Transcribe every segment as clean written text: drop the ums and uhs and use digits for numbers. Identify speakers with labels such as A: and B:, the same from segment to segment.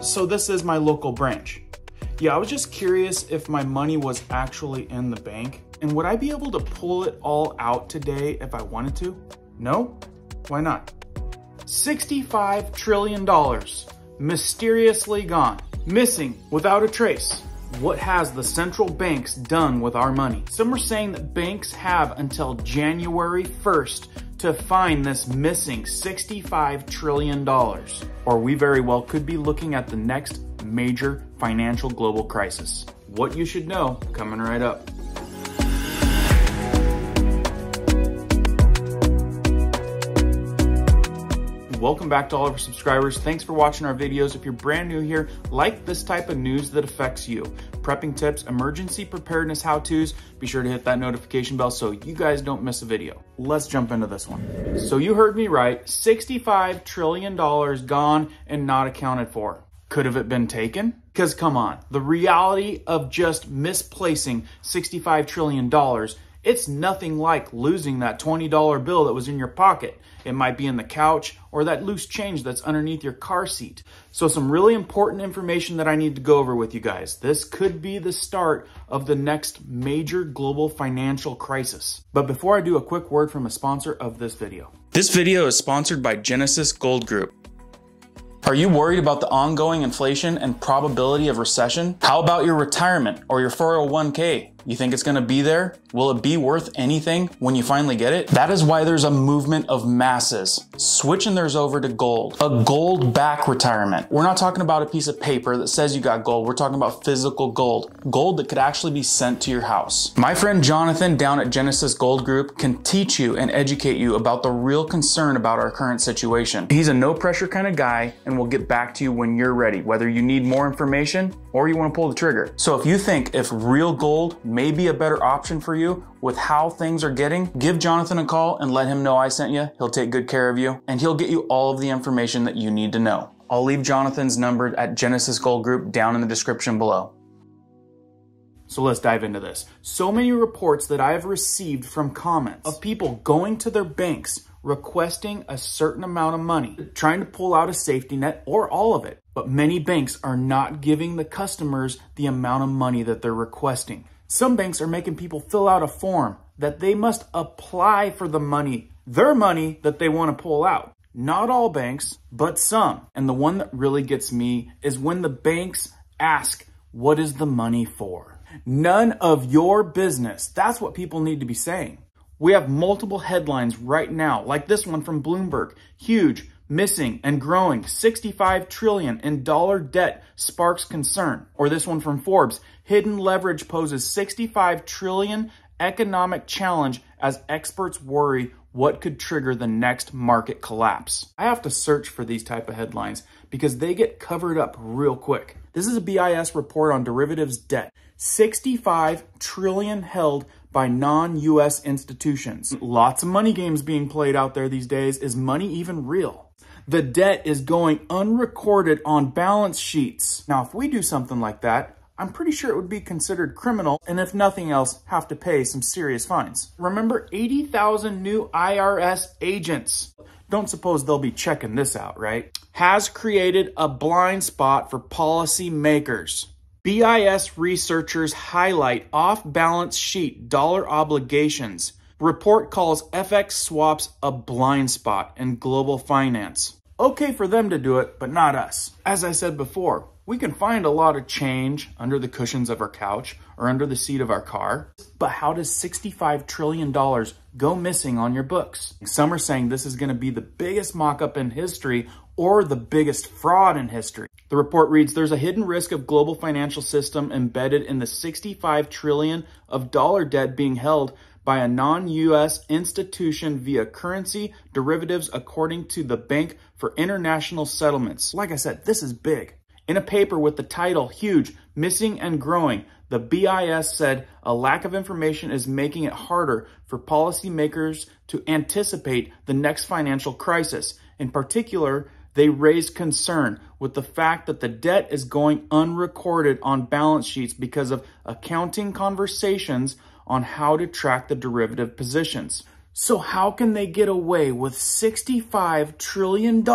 A: So this is my local branch. Yeah, I was just curious if my money was actually in the bank, and would I be able to pull it all out today if I wanted to? No? Why not? $65 trillion, mysteriously gone, missing without a trace. What has the central banks done with our money? Some are saying that banks have until January 1st to find this missing $65 trillion. Or we very well could be looking at the next major financial global crisis. What you should know, coming right up. Welcome back to all of our subscribers. Thanks for watching our videos. If you're brand new here, like this type of news that affects you. Prepping tips, emergency preparedness how-tos. Be sure to hit that notification bell so you guys don't miss a video. Let's jump into this one. So you heard me right, $65 trillion gone and not accounted for. Could have it been taken? Because come on, the reality of just misplacing $65 trillion, it's nothing like losing that $20 bill that was in your pocket. It might be in the couch or that loose change that's underneath your car seat. So some really important information that I need to go over with you guys. This could be the start of the next major global financial crisis. But before I do, a quick word from a sponsor of this video. This video is sponsored by Genesis Gold Group. Are you worried about the ongoing inflation and probability of recession? How about your retirement or your 401k? You think it's gonna be there? Will it be worth anything when you finally get it? That is why there's a movement of masses switching theirs over to gold, a gold back retirement. We're not talking about a piece of paper that says you got gold. We're talking about physical gold, gold that could actually be sent to your house. My friend Jonathan down at Genesis Gold Group can teach you and educate you about the real concern about our current situation. He's a no pressure kind of guy and will get back to you when you're ready, whether you need more information or you want to pull the trigger. So if you think if real gold may be a better option for you with how things are getting, give Jonathan a call and let him know I sent you. He'll take good care of you and he'll get you all of the information that you need to know. I'll leave Jonathan's number at Genesis Gold Group down in the description below. So let's dive into this. So many reports that I have received from comments of people going to their banks requesting a certain amount of money, trying to pull out a safety net or all of it. But many banks are not giving the customers the amount of money that they're requesting. Some banks are making people fill out a form that they must apply for the money, their money that they want to pull out. Not all banks, but some. And the one that really gets me is when the banks ask, what is the money for? None of your business. That's what people need to be saying. We have multiple headlines right now, like this one from Bloomberg. Huge, missing and growing, $65 trillion in dollar debt sparks concern. Or this one from Forbes, hidden leverage poses $65 trillion economic challenge as experts worry what could trigger the next market collapse. I have to search for these type of headlines because they get covered up real quick. This is a BIS report on derivatives debt. $65 trillion held by non-US institutions. Lots of money games being played out there these days. Is money even real? The debt is going unrecorded on balance sheets. Now, if we do something like that, I'm pretty sure it would be considered criminal, and if nothing else, have to pay some serious fines. Remember, 80,000 new IRS agents. Don't suppose they'll be checking this out, right? Has created a blind spot for policy makers. BIS researchers highlight off-balance sheet dollar obligations. Report calls FX swaps a blind spot in global finance. Okay for them to do it, but not us. As I said before, we can find a lot of change under the cushions of our couch or under the seat of our car. But how does $65 trillion go missing on your books? Some are saying this is going to be the biggest mock-up in history or the biggest fraud in history. The report reads, there's a hidden risk of global financial system embedded in the $65 trillion of dollar debt being held by a non-U.S. institution via currency derivatives, according to the Bank for International Settlements. Like I said, this is big. In a paper with the title, Huge, Missing and Growing, the BIS said a lack of information is making it harder for policymakers to anticipate the next financial crisis. In particular, they raised concern with the fact that the debt is going unrecorded on balance sheets because of accounting conversations on how to track the derivative positions. So how can they get away with $65 trillion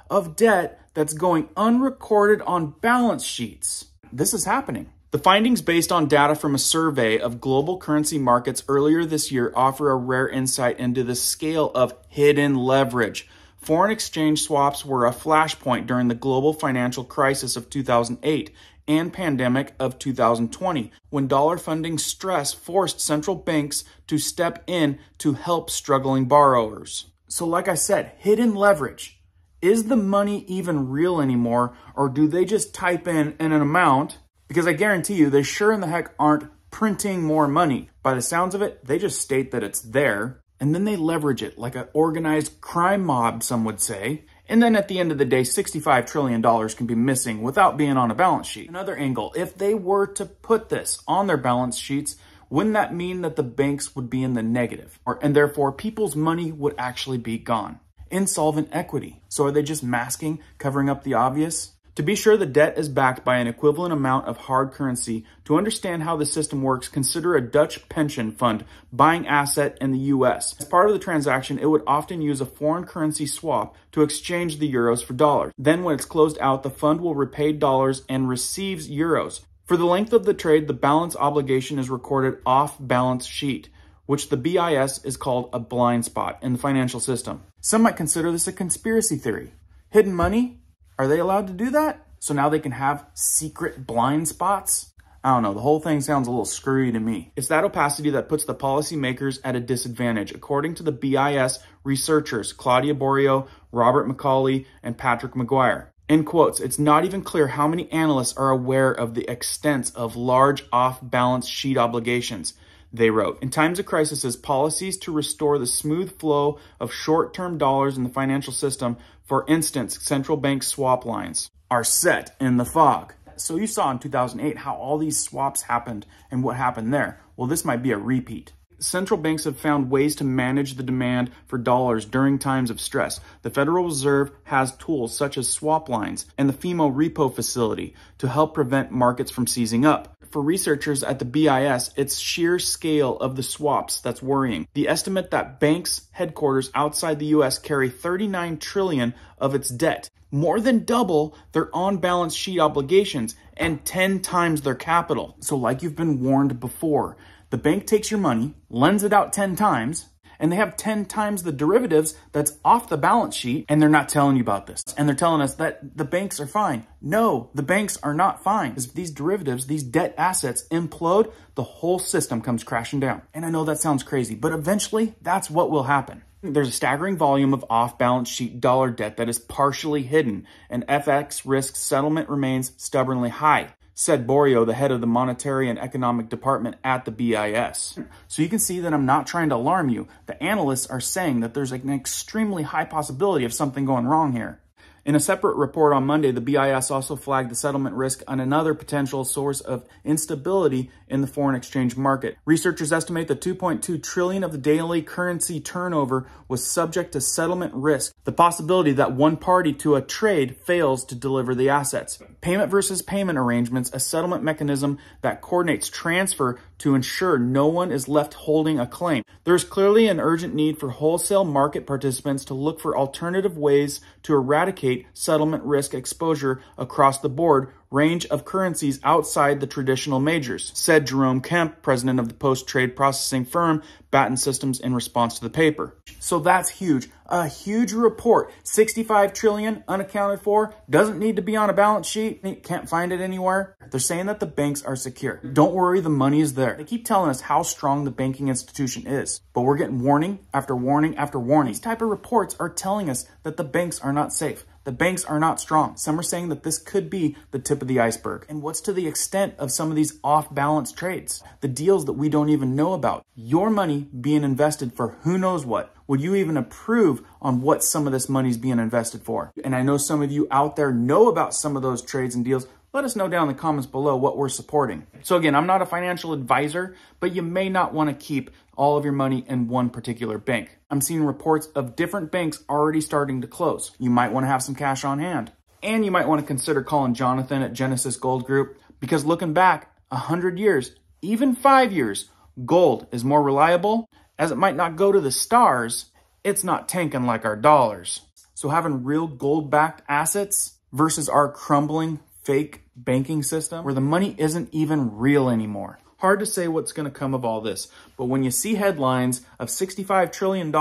A: of debt that's going unrecorded on balance sheets. This is happening. The findings based on data from a survey of global currency markets earlier this year offer a rare insight into the scale of hidden leverage. Foreign exchange swaps were a flashpoint during the global financial crisis of 2008 and pandemic of 2020, when dollar funding stress forced central banks to step in to help struggling borrowers. So like I said, hidden leverage. Is the money even real anymore, or do they just type in an amount? Because I guarantee you, they sure in the heck aren't printing more money. By the sounds of it, they just state that it's there, and then they leverage it like an organized crime mob, some would say. And then at the end of the day, $65 trillion can be missing without being on a balance sheet. Another angle, if they were to put this on their balance sheets, wouldn't that mean that the banks would be in the negative? And therefore, people's money would actually be gone. Insolvent equity. So are they just masking, covering up the obvious? To be sure the debt is backed by an equivalent amount of hard currency, to understand how the system works, consider a Dutch pension fund buying asset in the US. As part of the transaction, it would often use a foreign currency swap to exchange the euros for dollars. Then when it's closed out, the fund will repay dollars and receives euros. For the length of the trade, the balance obligation is recorded off balance sheet, which the BIS is called a blind spot in the financial system. Some might consider this a conspiracy theory. Hidden money? Are they allowed to do that? So now they can have secret blind spots? I don't know, the whole thing sounds a little screwy to me. It's that opacity that puts the policymakers at a disadvantage, according to the BIS researchers, Claudia Borio, Robert McCauley, and Patrick McGuire. In quotes, it's not even clear how many analysts are aware of the extent of large off-balance sheet obligations, they wrote. In times of crisis, policies to restore the smooth flow of short-term dollars in the financial system, for instance, central bank swap lines, are set in the fog. So you saw in 2008 how all these swaps happened and what happened there. Well, this might be a repeat. Central banks have found ways to manage the demand for dollars during times of stress. The Federal Reserve has tools such as swap lines and the FEMO repo facility to help prevent markets from seizing up. For researchers at the BIS, it's sheer scale of the swaps that's worrying. The estimate that banks' headquarters outside the US carry $39 trillion of its debt, more than double their on-balance sheet obligations and 10 times their capital. So like you've been warned before, the bank takes your money, lends it out 10 times, and they have 10 times the derivatives that's off the balance sheet, and they're not telling you about this. And they're telling us that the banks are fine. No, the banks are not fine. Because if these derivatives, these debt assets implode, the whole system comes crashing down. And I know that sounds crazy, but eventually that's what will happen. There's a staggering volume of off-balance sheet dollar debt that is partially hidden, and FX risk settlement remains stubbornly high, said Borio, the head of the Monetary and Economic Department at the BIS. So you can see that I'm not trying to alarm you. The analysts are saying that there's an extremely high possibility of something going wrong here. In a separate report on Monday, the BIS also flagged the settlement risk on another potential source of instability in the foreign exchange market. Researchers estimate that $2.2 trillion of the daily currency turnover was subject to settlement risk, the possibility that one party to a trade fails to deliver the assets. Payment versus payment arrangements, a settlement mechanism that coordinates transfer to ensure no one is left holding a claim. There is clearly an urgent need for wholesale market participants to look for alternative ways to eradicate settlement risk exposure across the board range of currencies outside the traditional majors, said Jerome Kemp, president of the post-trade processing firm Batten Systems, in response to the paper. So that's huge. A huge report. 65 trillion unaccounted for, doesn't need to be on a balance sheet, can't find it anywhere. They're saying that the banks are secure. Don't worry, the money is there. They keep telling us how strong the banking institution is, but we're getting warning after warning after warning. These type of reports are telling us that the banks are not safe. The banks are not strong. Some are saying that this could be the tip of the iceberg. And what's to the extent of some of these off-balance trades? The deals that we don't even know about. Your money being invested for who knows what. Would you even approve on what some of this money is being invested for? And I know some of you out there know about some of those trades and deals. Let us know down in the comments below what we're supporting. So again, I'm not a financial advisor, but you may not want to keep all of your money in one particular bank. I'm seeing reports of different banks already starting to close. You might want to have some cash on hand. And you might want to consider calling Jonathan at Genesis Gold Group, because looking back 100 years, even 5 years, gold is more reliable. As it might not go to the stars, it's not tanking like our dollars. So having real gold-backed assets versus our crumbling fake banking system where the money isn't even real anymore. Hard to say what's going to come of all this, but when you see headlines of $65 trillion,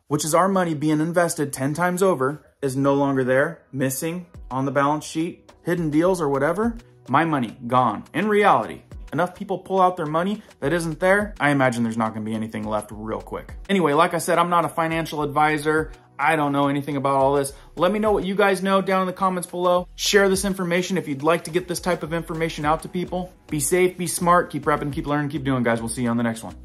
A: which is our money being invested 10 times over, is no longer there, missing, on the balance sheet, hidden deals or whatever, my money gone. In reality, enough people pull out their money that isn't there, I imagine there's not gonna be anything left real quick. Anyway, like I said, I'm not a financial advisor. I don't know anything about all this. Let me know what you guys know down in the comments below. Share this information if you'd like to get this type of information out to people. Be safe, be smart, keep prepping, keep learning, keep doing, guys. We'll see you on the next one.